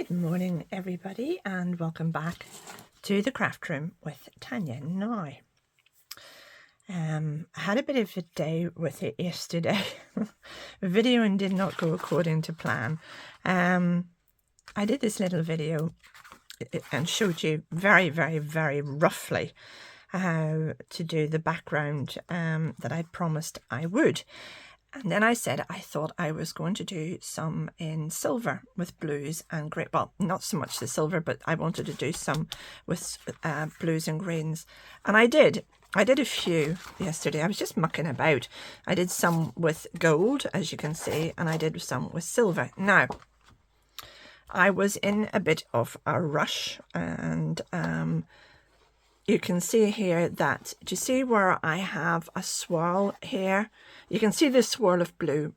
Good morning everybody and welcome back to the craft room with Tanya. Now I had a bit of a day with it yesterday. Videoing did not go according to plan. I did this little video and showed you very roughly how to do the background that I promised I would. And then I said I thought I was going to do some in silver with blues and grey. Well, not so much the silver, but I wanted to do some with blues and greens. And I did. I did a few yesterday. I was just mucking about. I did some with gold, as you can see, and I did some with silver. Now, I was in a bit of a rush, and you can see here that, do you see where I have a swirl here? You can see this swirl of blue,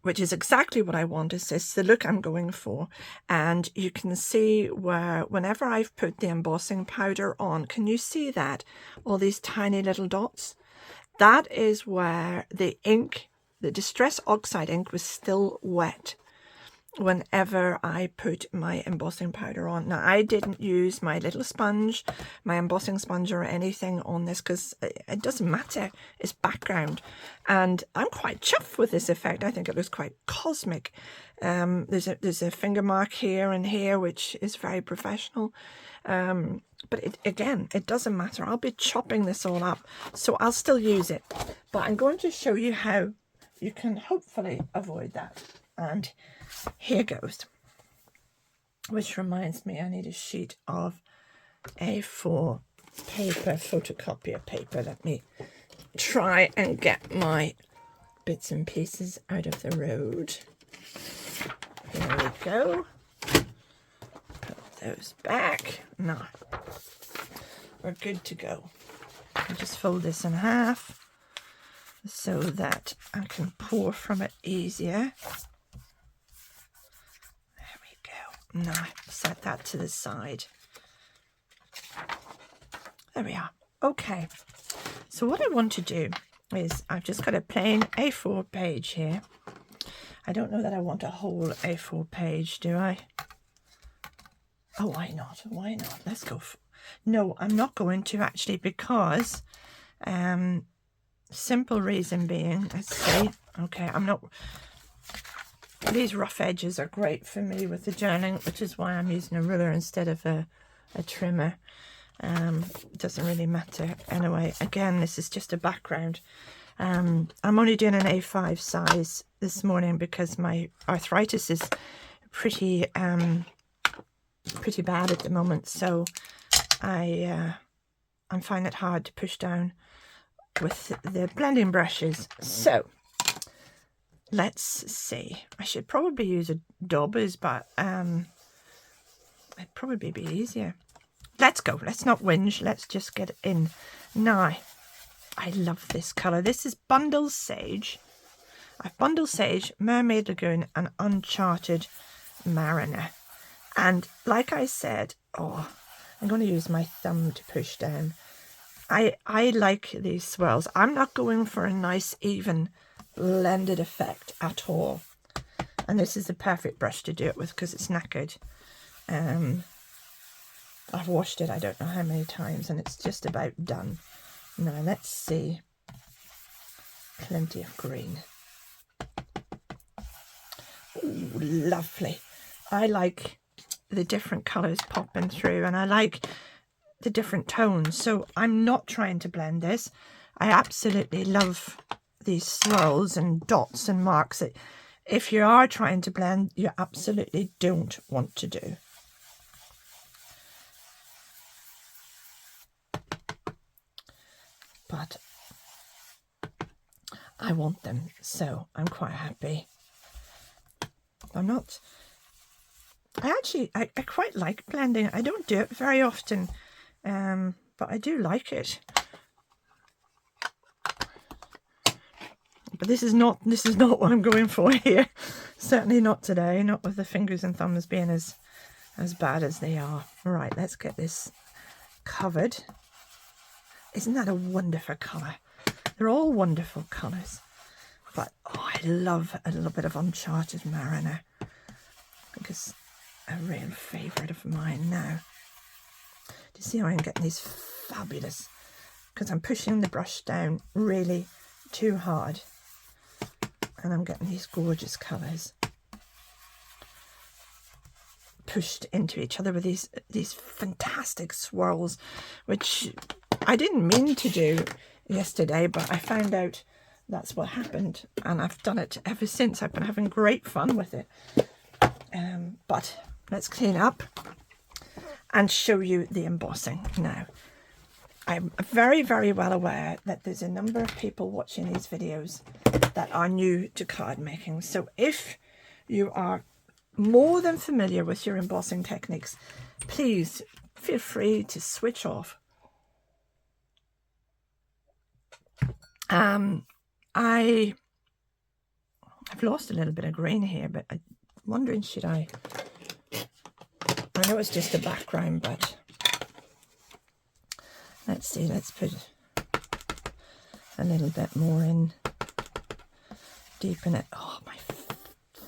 which is exactly what I want. It's the look I'm going for. And you can see where, whenever I've put the embossing powder on, can you see that? All these tiny little dots? That is where the ink, the Distress Oxide ink, was still wet whenever I put my embossing powder on. Now, I didn't use my little sponge, my embossing sponge or anything on this because it doesn't matter. It's background. And I'm quite chuffed with this effect. I think it looks quite cosmic. There's a finger mark here and here, which is very professional. But again, it doesn't matter. I'll be chopping this all up, so I'll still use it. But I'm going to show you how you can hopefully avoid that. And here goes. Which reminds me, I need a sheet of A4 paper, photocopier paper. Let me try and get my bits and pieces out of the road. There we go. Put those back. Now, we're good to go. I'll just fold this in half so that I can pour from it easier. Now, set that to the side. There we are. Okay. So what I want to do is, I've just got a plain A4 page here. I don't know that I want a whole A4 page, do I? Oh, why not? Why not? Let's go. No, I'm not going to actually, because simple reason being, let's see. Okay, I'm not... These rough edges are great for me with the journaling, which is why I'm using a ruler instead of a trimmer. It doesn't really matter. Anyway, again, this is just a background. I'm only doing an A5 size this morning because my arthritis is pretty bad at the moment. So I'm finding it hard to push down with the blending brushes. So let's see. I should probably use a daubers, but it'd probably be easier. Let's go. Let's not whinge. Let's just get in. Now, I love this colour. This is Bundle Sage. I've Bundle Sage, Mermaid Lagoon, and Uncharted Mariner. And like I said, oh, I'm going to use my thumb to push down. I like these swirls. I'm not going for a nice, even blended effect at all, and this is the perfect brush to do it with because it's knackered. I've washed it I don't know how many times and it's just about done. Now let's see. Plenty of green. Ooh, lovely. I like the different colours popping through, and I like the different tones, so I'm not trying to blend this. I absolutely love these swirls and dots and marks that if you are trying to blend, you absolutely don't want to do. But I want them, so I'm quite happy. I quite like blending. I don't do it very often, but I do like it. But this is not what I'm going for here. Certainly not today. Not with the fingers and thumbs being as bad as they are. Right, let's get this covered. Isn't that a wonderful colour? They're all wonderful colours. But oh, I love a little bit of Uncharted Mariner. a real favourite of mine now. Do you see how I'm getting these fabulous, because I'm pushing the brush down really too hard, and I'm getting these gorgeous colours pushed into each other with these fantastic swirls, which I didn't mean to do yesterday, but I found out that's what happened, and I've done it ever since. I've been having great fun with it. But let's clean up and show you the embossing now. I'm very, very well aware that there's a number of people watching these videos that are new to card making. So if you are more than familiar with your embossing techniques, please feel free to switch off. I've lost a little bit of grain here, but I'm wondering, should I know it's just a background, but let's see, let's put a little bit more in, deepen it. Oh, my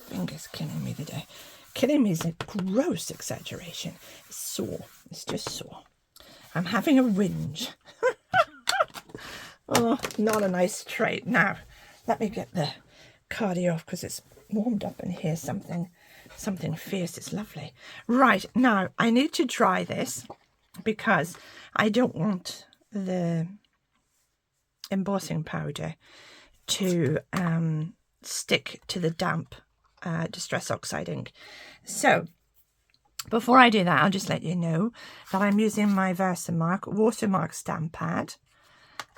finger's killing me today. Killing me is a gross exaggeration. It's sore. It's just sore. I'm having a whinge. Oh, not a nice trait. Now, let me get the cardi off because it's warmed up in here. Something fierce. It's lovely. Right, now I need to dry this because I don't want the embossing powder to stick to the damp Distress Oxide ink. So before I do that, I'll just let you know that I'm using my Versamark watermark stamp pad.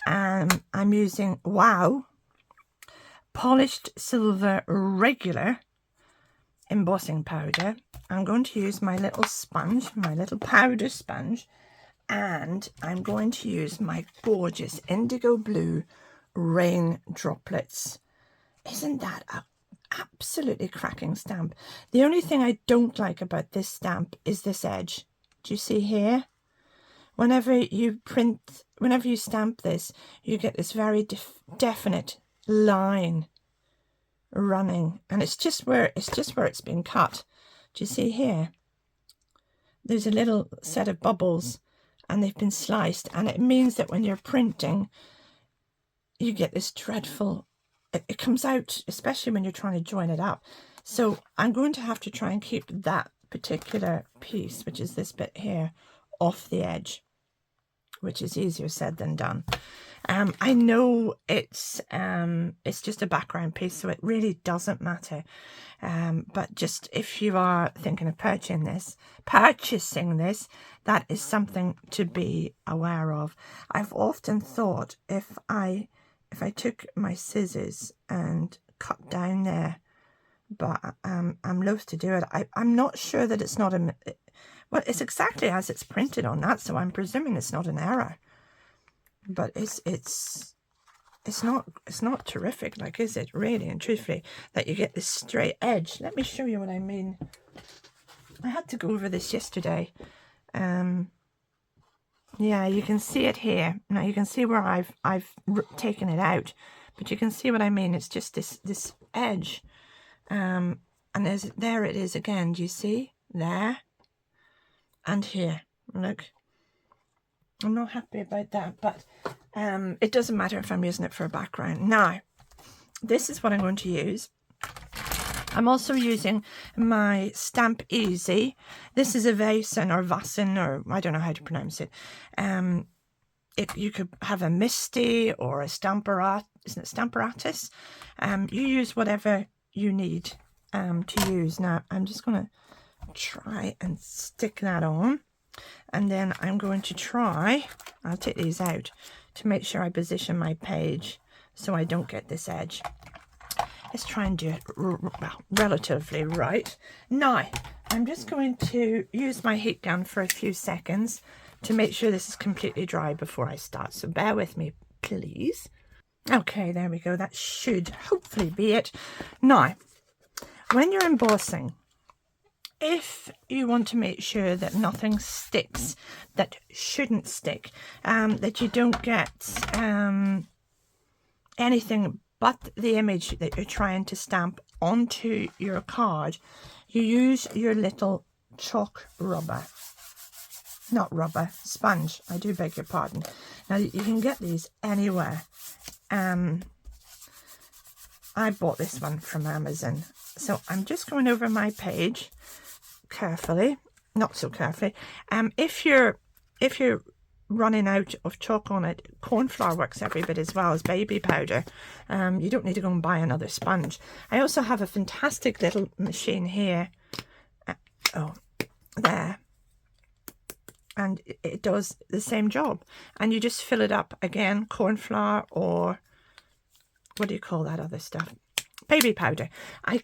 I'm using Wow polished silver regular embossing powder. I'm going to use my little sponge, my little powder sponge, and I'm going to use my gorgeous indigo blue rain droplets. Isn't that a absolutely cracking stamp? The only thing I don't like about this stamp is this edge. Do you see here? Whenever you stamp this, you get this very definite line running, and it's just where it's been cut. Do you see here? There's a little set of bubbles, and they've been sliced, and it means that when you're printing, you get this dreadful. It comes out, especially when you're trying to join it up. So I'm going to have to try and keep that particular piece, which is this bit here, off the edge, which is easier said than done. I know it's just a background piece, so it really doesn't matter. But just if you are thinking of purchasing this, that is something to be aware of. I've often thought if I took my scissors and cut down there, but I'm loath to do it. I'm not sure that it's not a... Well, it's exactly as it's printed on that, so I'm presuming it's not an error. But it's not terrific, like, is it? Really and truthfully, that you get this straight edge. Let me show you what I mean. I had to go over this yesterday. Yeah, you can see it here. Now you can see where I've taken it out, but you can see what I mean. It's just this edge, and there it is again. Do you see there and here? Look, I'm not happy about that, but it doesn't matter if I'm using it for a background. Now, this is what I'm going to use. I'm also using my Stamp Easy. This is a Vasen or Vasen, or I don't know how to pronounce it. You could have a Misty or a Stamparatus. Isn't it Stamparatus? You use whatever you need to use. Now, I'm just going to try and stick that on. And then I'm going to try, I'll take these out to make sure I position my page so I don't get this edge. Let's try and do it relatively right. Now, I'm just going to use my heat gun for a few seconds to make sure this is completely dry before I start. So bear with me, please. Okay, there we go. That should hopefully be it. Now, when you're embossing, if you want to make sure that nothing sticks that shouldn't stick, that you don't get anything but the image that you're trying to stamp onto your card, you use your little chalk rubber. Not rubber, sponge. I do beg your pardon. Now, you can get these anywhere. I bought this one from Amazon. So I'm just going over my page carefully, not so carefully. If you're running out of chalk on it, corn flour works every bit as well as baby powder. You don't need to go and buy another sponge. I also have a fantastic little machine here. Oh, there. And it does the same job. And you just fill it up again, corn flour, or what do you call that other stuff? Baby powder. I'm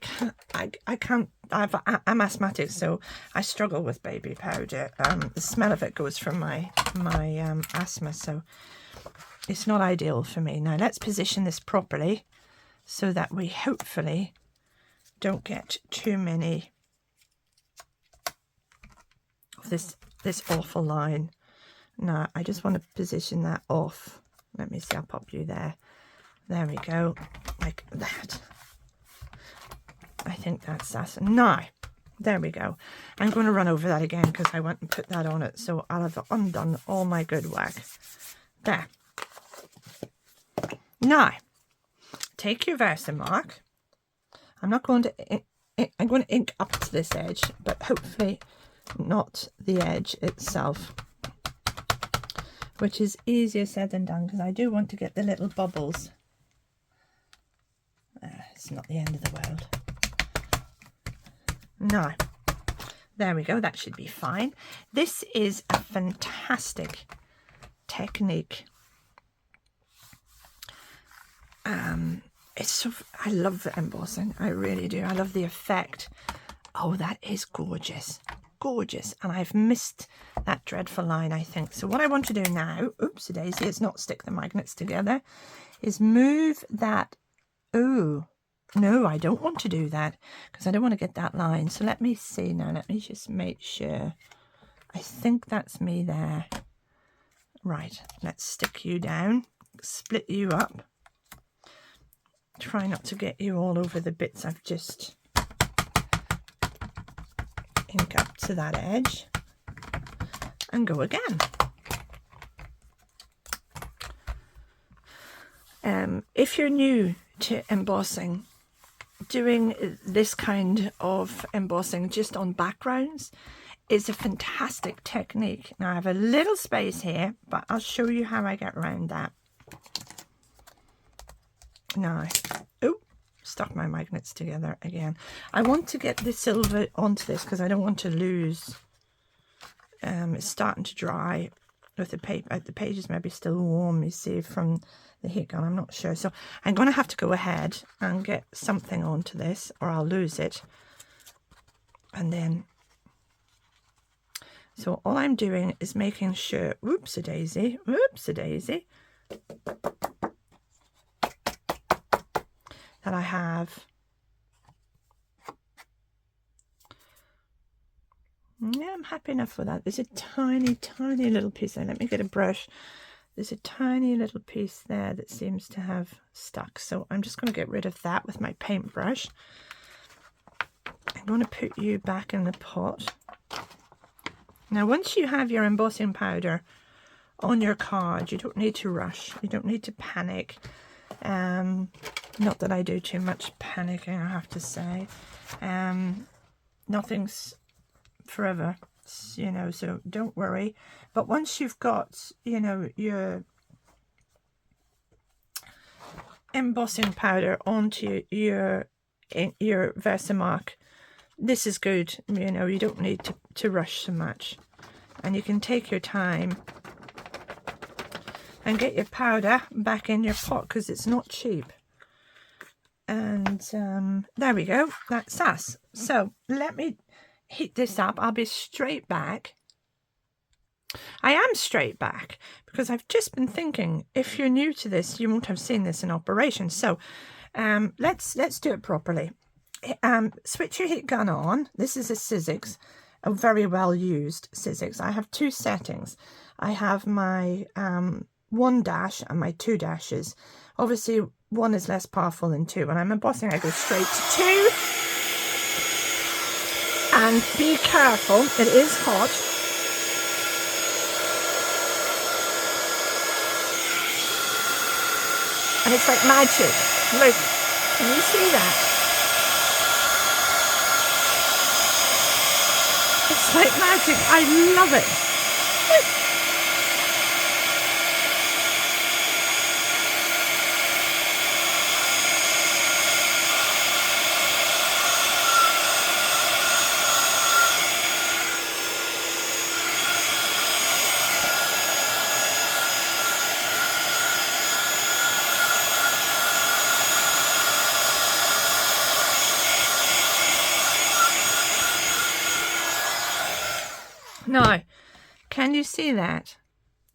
asthmatic, so I struggle with baby powder. The smell of it goes from my asthma, so it's not ideal for me. Now let's position this properly so that we hopefully don't get too many of this awful line. Now I just want to position that off. Let me see, I'll pop you there. There we go, like that. I think that's us. Now, there we go. I'm going to run over that again because I went and put that on it. So I'll have undone all my good work. There. Now, take your Versamark. I'm going to ink up to this edge, but hopefully not the edge itself, which is easier said than done because I do want to get the little bubbles. It's not the end of the world. No, there we go, that should be fine. This is a fantastic technique. I love the embossing, I really do. I love the effect. Oh, that is gorgeous, gorgeous. And I've missed that dreadful line, I think. So what I want to do now, oops daisy, is not stick the magnets together, is move that. Ooh. No, I don't want to do that because I don't want to get that line. So let me see now. Let me just make sure. I think that's me there. Right, let's stick you down, split you up. Try not to get you all over the bits I've just ink up to that edge. And go again. If you're new to embossing, doing this kind of embossing just on backgrounds is a fantastic technique. Now I have a little space here, but I'll show you how I get around that. Now, oh, stuck my magnets together again. I want to get the silver onto this because I don't want to lose. It's starting to dry with the paper. The page is maybe still warm, you see, from the heat gun. I'm not sure. So I'm going to have to go ahead and get something onto this or I'll lose it. And then, so all I'm doing is making sure, whoops-a-daisy, that I have, yeah, I'm happy enough with that. There's a tiny little piece there. Let me get a brush. There's a tiny little piece there that seems to have stuck. So I'm just going to get rid of that with my paintbrush. I'm going to put you back in the pot. Now, once you have your embossing powder on your card, you don't need to rush. You don't need to panic. Not that I do too much panicking, I have to say. Nothing's forever, you know, so don't worry. But once you've got, you know, your embossing powder onto your Versamark, this is good. You know, you don't need to rush so much, and you can take your time and get your powder back in your pot because it's not cheap. And there we go, that's us. So let me heat this up. I'll be straight back. I am straight back because I've just been thinking, if you're new to this, you won't have seen this in operation. So let's do it properly. Switch your heat gun on. This is a Sizzix, a very well used Sizzix. I have two settings. I have my 1 dash and my 2 dashes. Obviously 1 is less powerful than 2. When I'm embossing, I go straight to 2. And be careful, it is hot. And it's like magic. Look, can you see that? It's like magic. I love it. Now, can you see that?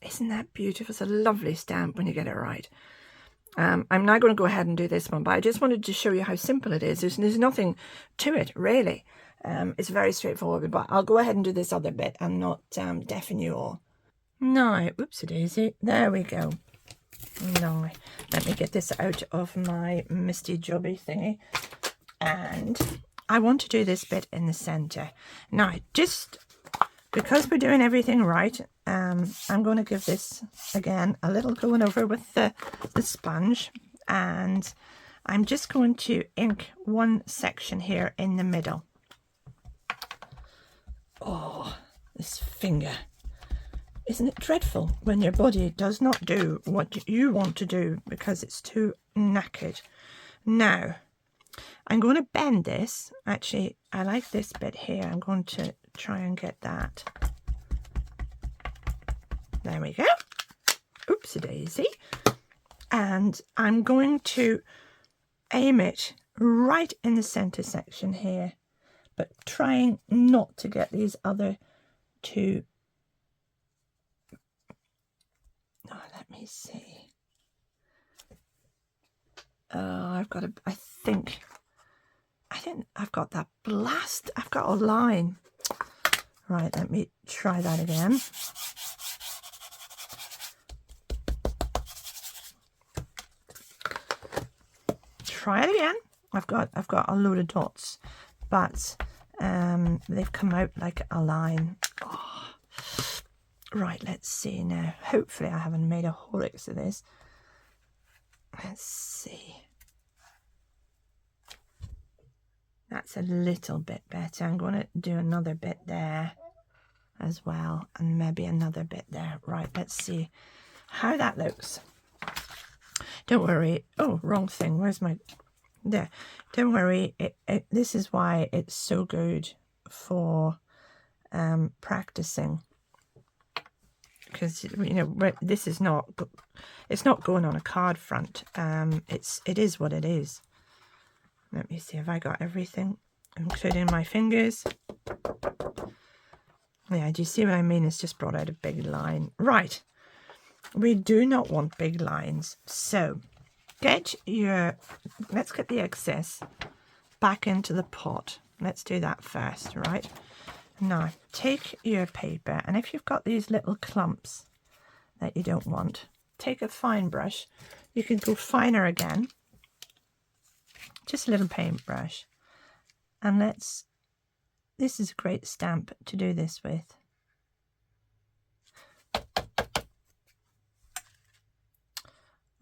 Isn't that beautiful? It's a lovely stamp when you get it right. I'm now going to go ahead and do this one, but I just wanted to show you how simple it is. There's nothing to it, really. It's very straightforward, but I'll go ahead and do this other bit and not deafen you all. Now, oopsie-daisy, there we go. Now, let me get this out of my misty jobby thingy. And I want to do this bit in the centre. Now, just because we're doing everything right, I'm going to give this, again, a little going over with the sponge. And I'm just going to ink one section here in the middle. Oh, this finger. Isn't it dreadful when your body does not do what you want to do because it's too knackered? Now, I'm going to bend this. Actually, I like this bit here. I'm going to try and get that. There we go. Oopsie daisy. And I'm going to aim it right in the center section here, but trying not to get these other two. Oh, let me see. I've got a, I think I've got that blast. I've got a line. Right, let me try that again. Try it again. I've got a load of dots, but they've come out like a line. Oh. Right, let's see now. Hopefully I haven't made a horrocks of this. Let's see. That's a little bit better. I'm going to do another bit there as well, and maybe another bit there. Right, let's see how that looks. Don't worry. Oh, wrong thing. Where's my... There. Don't worry. This is why it's so good for practicing. Because, you know, this is not... It's not going on a card front. It is what it is. Let me see. Have I got everything? Including my fingers. Yeah, do you see what I mean? It's just brought out a big line. Right. We do not want big lines. So, let's get the excess back into the pot. Let's do that first, right? Now, take your paper, and if you've got these little clumps that you don't want, take a fine brush. You can go finer again. Just a little paintbrush. And this is a great stamp to do this with.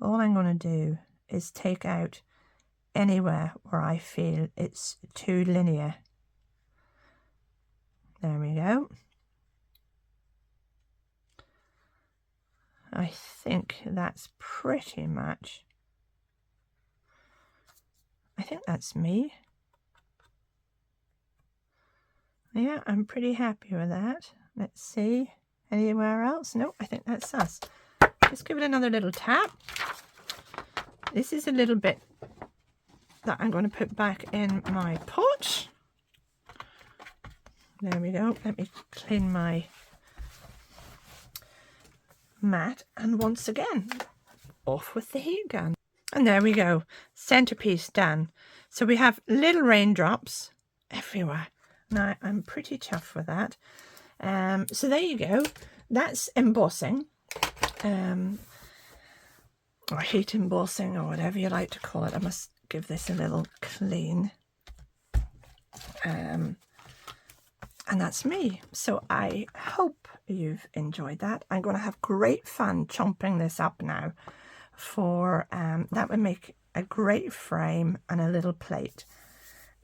All I'm going to do is take out anywhere where I feel it's too linear. There we go. I think that's pretty much... I think that's me. Yeah, I'm pretty happy with that. Let's see. Anywhere else? Nope, I think that's us. Let's give it another little tap. This is a little bit that I'm going to put back in my pot. There we go. Let me clean my mat. And once again, off with the heat gun. And there we go. Centerpiece done. So we have little raindrops everywhere. Now, I'm pretty chuffed with that. So there you go. That's embossing. Or heat embossing, or whatever you like to call it. I must give this a little clean. And that's me. So I hope you've enjoyed that. I'm going to have great fun chomping this up now for, that would make a great frame and a little plate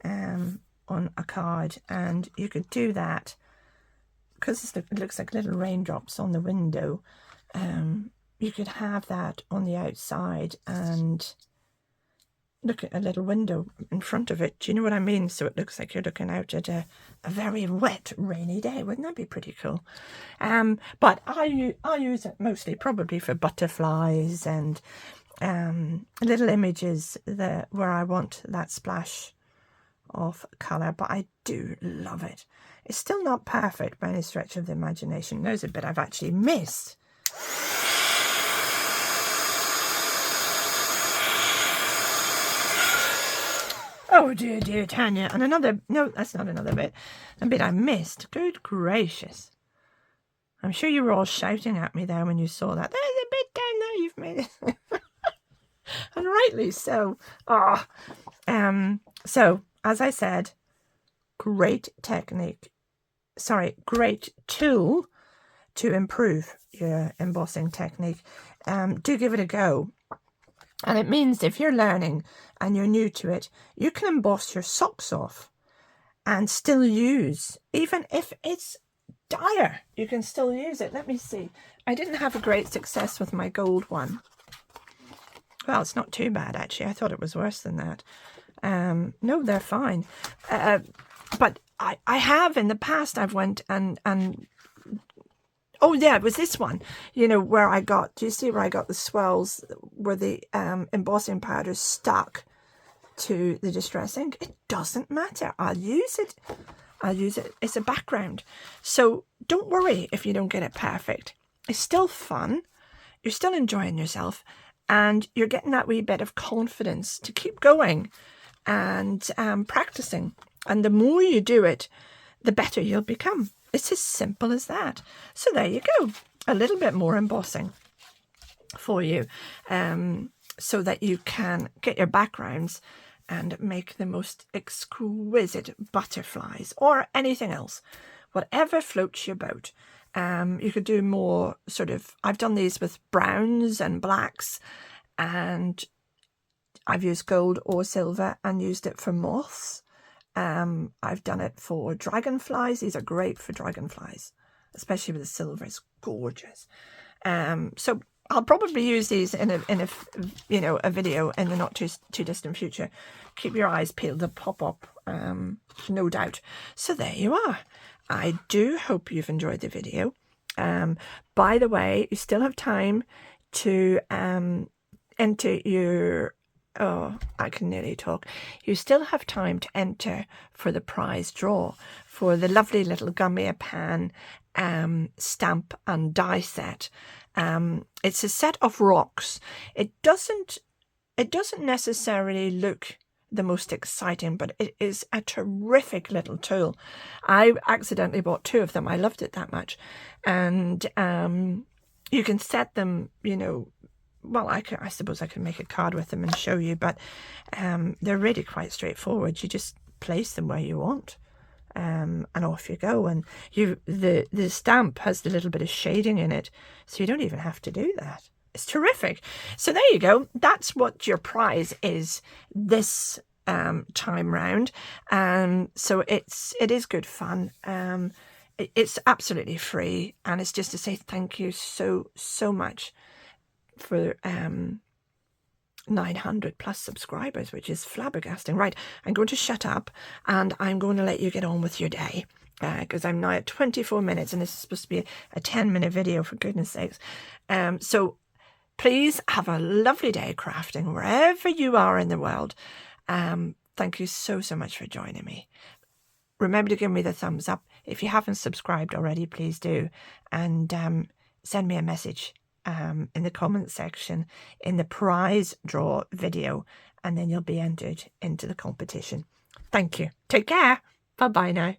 on a card. And you could do that because it looks like little raindrops on the window. You could have that on the outside and look at a little window in front of it. Do you know what I mean? So it looks like you're looking out at a very wet, rainy day. Wouldn't that be pretty cool? But I use it mostly probably for butterflies and little images where I want that splash of colour. But I do love it. It's still not perfect by any stretch of the imagination. There's a bit I've actually missed. Oh dear, Tanya. And another, no, that's not another bit. A bit I missed. Good gracious. I'm sure you were all shouting at me there when you saw that. There's a bit down there you've made it. And rightly so. So, as I said, great technique. Sorry, great tool to improve your embossing technique. Do give it a go. And it means if you're learning and you're new to it, you can emboss your socks off and still use, even if it's dire, you can still use it. Let me see. I didn't have a great success with my gold one. Well, it's not too bad, actually. I thought it was worse than that. No, they're fine. But I have in the past, I've went and oh yeah, it was this one, you know, where I got, do you see where I got the swells where the embossing powder stuck to the distress ink? It doesn't matter. I'll use it. It's a background. So don't worry if you don't get it perfect. It's still fun. You're still enjoying yourself and you're getting that wee bit of confidence to keep going and practicing. And the more you do it, the better you'll become. It's as simple as that. So there you go. A little bit more embossing for you so that you can get your backgrounds and make the most exquisite butterflies or anything else, whatever floats your boat. You could do more sort of, I've done these with browns and blacks, and I've used gold or silver and used it for moths. I've done it for dragonflies. These are great for dragonflies, especially with the silver. It's gorgeous. So I'll probably use these in a video in the not too distant future. Keep your eyes peeled, they'll pop up, no doubt. So there you are. I do hope you've enjoyed the video. By the way, you still have time to enter your, oh, I can nearly talk. You still have time to enter for the prize draw for the lovely little gummy pan stamp and die set. It's a set of rocks. It doesn't necessarily look the most exciting, but it is a terrific little tool. I accidentally bought 2 of them. I loved it that much. And you can set them, you know, well, I suppose I can make a card with them and show you, but they're really quite straightforward. You just place them where you want, and off you go. And the stamp has the little bit of shading in it, so you don't even have to do that. It's terrific. So there you go. That's what your prize is this time round. So it is good fun. It's absolutely free, and it's just to say thank you so much for 900 plus subscribers, which is flabbergasting. Right, I'm going to shut up and I'm going to let you get on with your day, because I'm now at 24 minutes and this is supposed to be a 10-minute video, for goodness sakes. So please have a lovely day crafting wherever you are in the world. Thank you so much for joining me. Remember to give me the thumbs up. If you haven't subscribed already, please do, and send me a message in the comment section in the prize draw video, and then you'll be entered into the competition. Thank you. Take care. Bye-bye now.